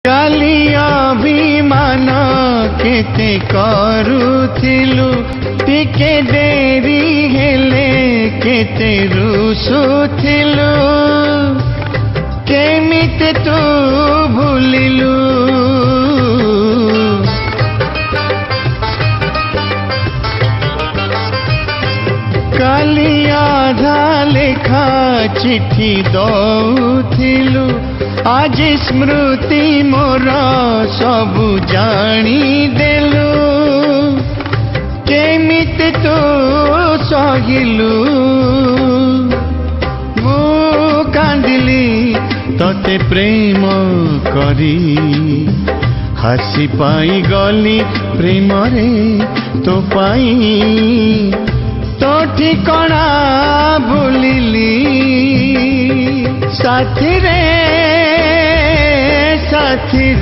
काली अभिमान केते करुथिलु टिके देरी हेले केते रुसुथिलु केमिते तू भूलिलु काली आधा लेखा चिट्ठी दौथिलु आज स्मृति मोर सबु जानी देलु केमिते तू सहिलु मु कांदिली तते प्रेम करी हसी पाई गली प्रेम रे तो पाई तो ठिकाना भूलिली साथी रे साथी रे।